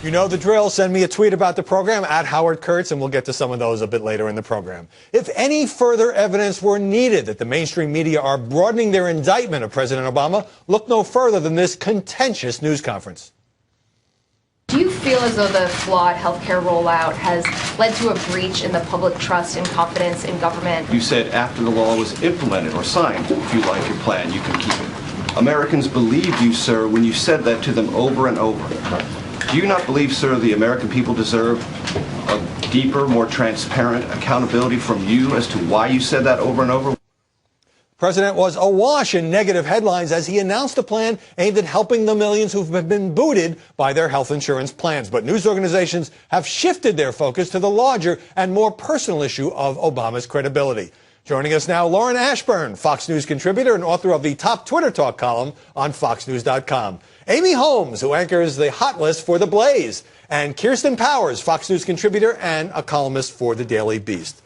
You know the drill. Send me a tweet about the program at Howard Kurtz, and we'll get to some of those a bit later in the program. If any further evidence were needed that the mainstream media are broadening their indictment of President Obama, look no further than this contentious news conference. Do you feel as though the flawed healthcare rollout has led to a breach in the public trust and confidence in government? You said after the law was implemented or signed, if you like your plan, you can keep it. Americans believed you, sir, when you said that to them over and over. Do you not believe, sir, the American people deserve a deeper, more transparent accountability from you as to why you said that over and over? The president was awash in negative headlines as he announced a plan aimed at helping the millions who've been booted by their health insurance plans. But news organizations have shifted their focus to the larger and more personal issue of Obama's credibility. Joining us now, Lauren Ashburn, Fox News contributor and author of the top Twitter talk column on foxnews.com. Amy Holmes, who anchors the Hot List for The Blaze. And Kirsten Powers, Fox News contributor and a columnist for The Daily Beast.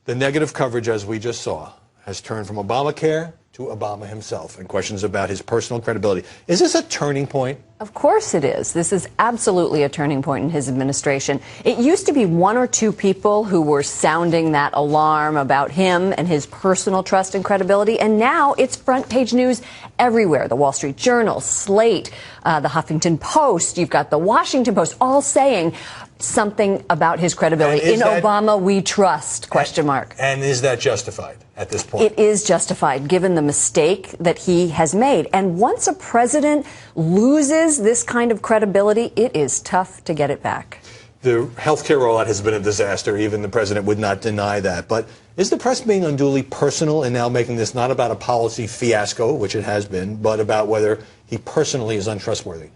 The negative coverage, as we just saw, has turned from Obamacare to Obama himself and questions about his personal credibility. Is this a turning point? Of course it is. This is absolutely a turning point in his administration. It used to be one or two people who were sounding that alarm about him and his personal trust and credibility, and now it's front page news everywhere. The Wall Street Journal, Slate, the Huffington Post, you've got the Washington Post, all saying something about his credibility. In Obama we trust, question mark. And is that justified at this point? It is justified, given the mistake that he has made. And once a president loses this kind of credibility, it is tough to get it back. The health care rollout has been a disaster. Even the president would not deny that. But is the press being unduly personal in now making this not about a policy fiasco, which it has been, but about whether he personally is untrustworthy?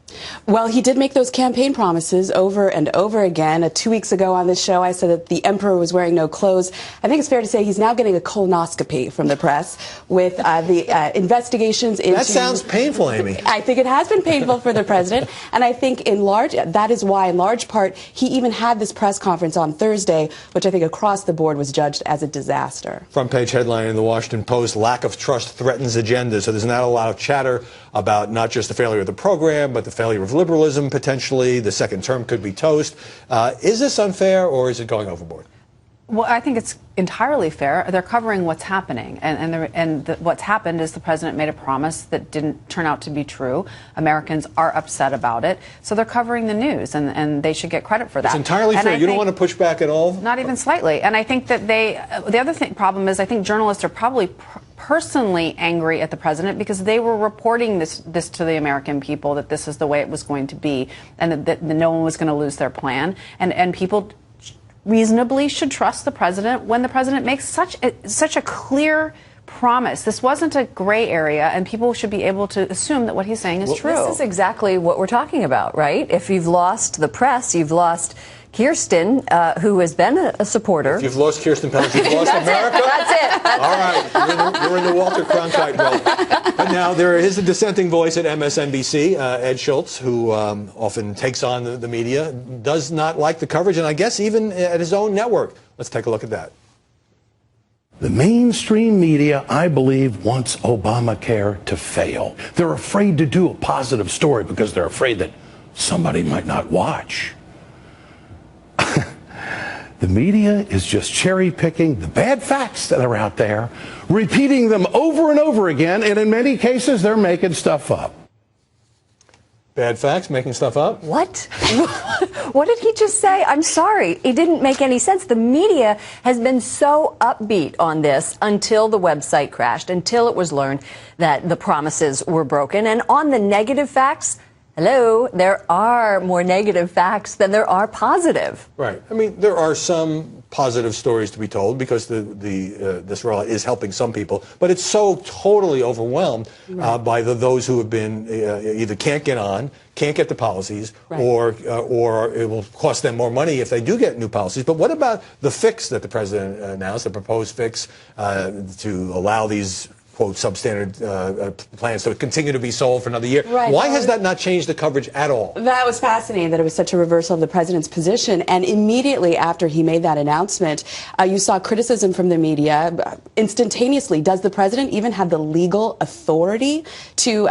Well, he did make those campaign promises over and over again. 2 weeks ago on this show, I said that the emperor was wearing no clothes. I think it's fair to say he's now getting a colonoscopy from the press with the investigations into... That sounds painful, Amy. I think it has been painful for the president. And I think that is why, in large part, he even had this press conference on Thursday, which I think across the board was judged as a disaster. Front page headline in the Washington Post, lack of trust threatens agenda. So there's not a lot of chatter about not just the failure of the program, but the failure of liberalism, potentially. The second term could be toast. Is this unfair, or is it going overboard? Well, I think it's entirely fair. They're covering what's happening. What's happened is the president made a promise that didn't turn out to be true. Americans are upset about it. So they're covering the news, and they should get credit for that. It's entirely fair. You don't want to push back at all? Not even slightly. And I think that the other problem is I think journalists are probably personally angry at the president because they were reporting this to the American people, that this is the way it was going to be, and that no one was going to lose their plan. And people reasonably should trust the president when the president makes such a clear promise. This wasn't a gray area, and people should be able to assume that what he's saying is true. This is exactly what we're talking about, right? If you've lost the press, you've lost Kirsten, who has been a supporter. If you've lost Kirsten Powers, you've lost America? That's it. All right. You're in the Walter Cronkite role. But now there is a dissenting voice at MSNBC, Ed Schultz, who often takes on the media, does not like the coverage, and I guess even at his own network. Let's take a look at that. The mainstream media, I believe, wants Obamacare to fail. They're afraid to do a positive story because they're afraid that somebody might not watch. The media is just cherry-picking the bad facts that are out there, repeating them over and over again, and in many cases, they're making stuff up. Bad facts, making stuff up? What? What did he just say? I'm sorry. It didn't make any sense. The media has been so upbeat on this until the website crashed, until it was learned that the promises were broken. And on the negative facts, hello, there are more negative facts than there are positive. Right. I mean, there are some positive stories to be told because this rollout is helping some people, but it's so totally overwhelmed by those who have been either can't get on, can't get the policies, or it will cost them more money if they do get new policies. But what about the fix that the president announced, the proposed fix to allow these quote, substandard plans to continue to be sold for another year. Right. Why has that not changed the coverage at all? That was fascinating that it was such a reversal of the president's position. And immediately after he made that announcement, you saw criticism from the media instantaneously. Does the president even have the legal authority to,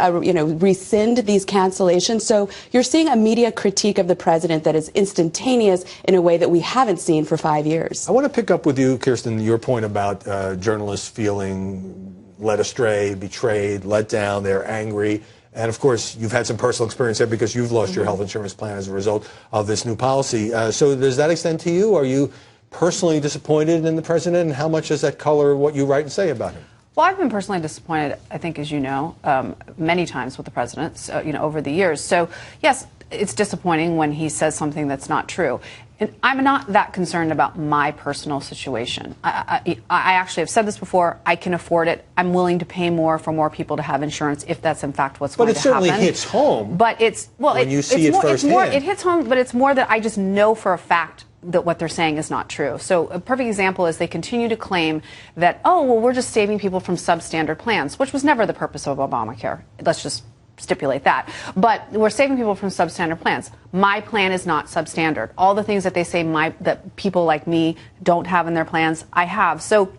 rescind these cancellations? So you're seeing a media critique of the president that is instantaneous in a way that we haven't seen for 5 years. I want to pick up with you, Kirsten, your point about journalists feeling led astray, betrayed, let down, they're angry. And of course, you've had some personal experience there because you've lost your health insurance plan as a result of this new policy. So does that extend to you? Are you personally disappointed in the president? And how much does that color what you write and say about him? Well, I've been personally disappointed, I think, as you know, many times with the president, over the years. So, yes, it's disappointing when he says something that's not true. And I'm not that concerned about my personal situation. I actually have said this before. I can afford it. I'm willing to pay more for more people to have insurance if that's in fact what's going to happen. But it certainly hits home. But it's when you see it firsthand. It hits home, but it's more that I just know for a fact that what they're saying is not true. So a perfect example is they continue to claim that, we're just saving people from substandard plans, which was never the purpose of Obamacare. Let's just stipulate that. But we're saving people from substandard plans. My plan is not substandard. All the things that they say that people like me don't have in their plans, I have. So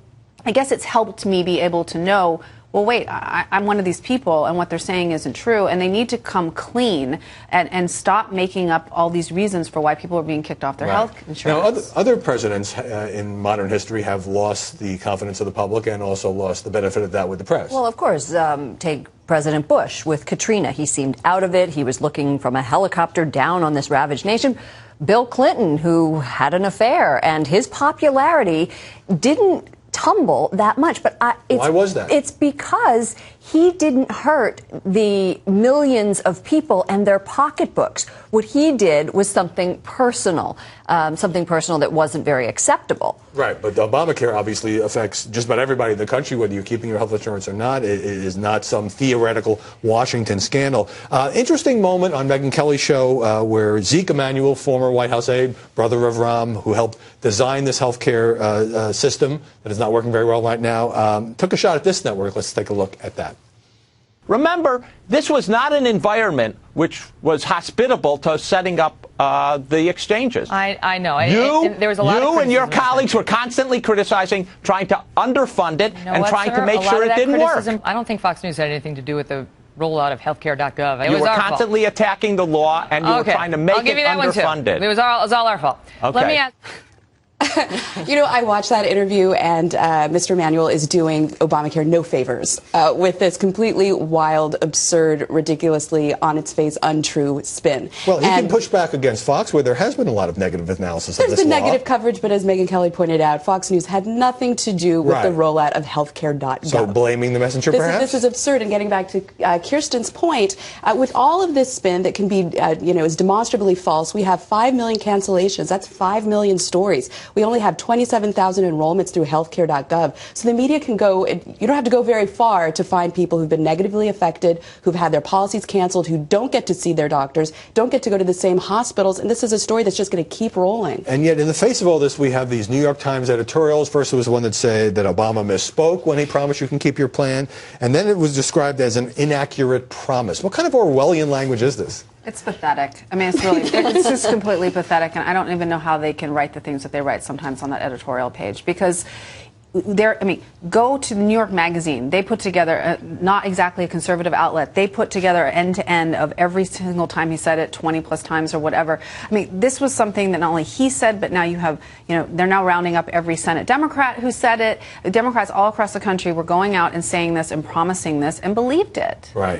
I guess it's helped me be able to know, well, wait, I'm one of these people, and what they're saying isn't true, and they need to come clean and stop making up all these reasons for why people are being kicked off their health insurance. Now, other presidents in modern history have lost the confidence of the public and also lost the benefit of that with the press. Well, of course, take President Bush with Katrina. He seemed out of it. He was looking from a helicopter down on this ravaged nation. Bill Clinton, who had an affair, and his popularity didn't tumble that much. But why was that? It's because he didn't hurt the millions of people and their pocketbooks. What he did was something personal that wasn't very acceptable. Right, but Obamacare obviously affects just about everybody in the country, whether you're keeping your health insurance or not. It is not some theoretical Washington scandal. Interesting moment on Megyn Kelly's show where Zeke Emanuel, former White House aide, brother of Rahm, who helped design this health care system that is not working very well right now, took a shot at this network. Let's take a look at that. Remember, this was not an environment which was hospitable to setting up the exchanges. I know. There was a lot you and your colleagues were constantly criticizing, trying to underfund it, and trying to make sure it didn't work. I don't think Fox News had anything to do with the rollout of healthcare.gov. You were constantly attacking the law, and you were trying to make it underfunded. It was all our fault. Okay. Let me ask. I watched that interview, and Mr. Emanuel is doing Obamacare no favors with this completely wild, absurd, ridiculously on its face untrue spin. Well, he can push back against Fox, where there has been a lot of negative analysis of this law. There's been negative coverage, but as Megyn Kelly pointed out, Fox News had nothing to do with the rollout of healthcare.gov. So blaming the messenger, perhaps? This is absurd. And getting back to Kirsten's point, with all of this spin that can be, is demonstrably false, we have 5 million cancellations. That's 5 million stories. We only have 27,000 enrollments through healthcare.gov. So the media can go, you don't have to go very far to find people who've been negatively affected, who've had their policies canceled, who don't get to see their doctors, don't get to go to the same hospitals. And this is a story that's just going to keep rolling. And yet, in the face of all this, we have these New York Times editorials. First, it was one that said that Obama misspoke when he promised you can keep your plan. And then it was described as an inaccurate promise. What kind of Orwellian language is this? It's pathetic. I mean, it's just completely pathetic, and I don't even know how they can write the things that they write sometimes on that editorial page, because go to the New York Magazine. They put together, not exactly a conservative outlet, they put together end-to-end of every single time he said it, 20 plus times or whatever. I mean, this was something that not only he said, but now you have, they're now rounding up every Senate Democrat who said it. Democrats all across the country were going out and saying this and promising this and believed it. Right.